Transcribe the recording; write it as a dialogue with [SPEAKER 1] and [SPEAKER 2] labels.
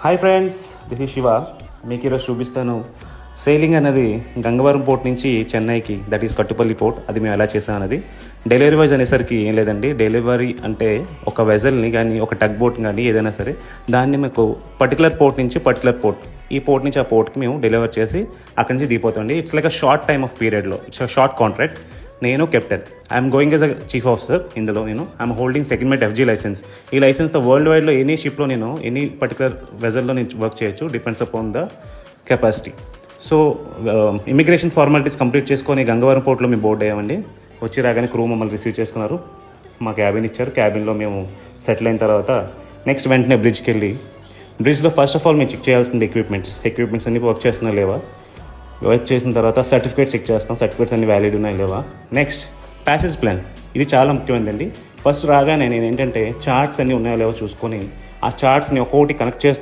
[SPEAKER 1] Hi friends, this is Shiva. మీకు ఈరోజు చూపిస్తాను సెయిలింగ్ అనేది గంగవరం పోర్ట్ నుంచి చెన్నైకి, దట్ ఈస్ కట్టుపల్లి పోర్ట్. అది మేము ఎలా చేసాం అనేది. డెలివరీ వైజ్ అనేసరికి ఏం లేదండి. డెలివరీ అంటే ఒక వెజల్ని కానీ, ఒక టగ్ బోట్ కానీ ఏదైనా సరే దాన్ని మీకు పర్టికులర్ పోర్ట్ నుంచి పర్టికులర్ పోర్ట్, ఈ పోర్ట్ నుంచి ఆ పోర్ట్కి మేము డెలివర్ చేసి అక్కడి నుంచి దిగిపోతామండి. It's like a short time of పీరియడ్లో, ఇట్స్ అ షార్ట్ కాంట్రాక్ట్. నేను captain, I'm going as a chief officer. ఇందులో I'm holding second mate FG licence. ఈ లైసెన్స్తో వరల్డ్ వైడ్లో ఎనీ షిప్లో నేను ఎనీ పర్టికులర్ వెజల్లో నేను వర్క్ చేయొచ్చు, depends upon the capacity. So immigration formalities complete చేసుకొని గంగవరం పోర్ట్లో మేము బోర్డ్ అయ్యామండి. వచ్చి రాగానే క్రూ మమ్మల్ని రిసీవ్ చేసుకున్నారు. మా క్యాబిన్ ఇచ్చారు. క్యాబిన్లో మేము సెటిల్ అయిన తర్వాత నెక్స్ట్ వెంటనే బ్రిడ్జ్కి వెళ్ళి, బ్రిడ్జ్లో ఫస్ట్ ఆఫ్ ఆల్ మేము చెక్ చేయాల్సింది ఎక్విప్మెంట్స్ అన్ని వర్క్ చేస్తున్నా లేవా. వర్క్ చేసిన తర్వాత సర్టిఫికేట్ చెక్ చేస్తాం, సర్టిఫికేట్స్ అన్ని వ్యాలిడ్ ఉన్నాయి లేవా. నెక్స్ట్ ప్యాసేజ్ ప్లాన్, ఇది చాలా ముఖ్యమైనదండి. ఫస్ట్ రాగానే నేను ఏంటంటే చార్ట్స్ అన్నీ ఉన్నాయో లేవో చూసుకొని ఆ చార్ట్స్ని ఒక్కొక్కటి కనెక్ట్ చేస్తూ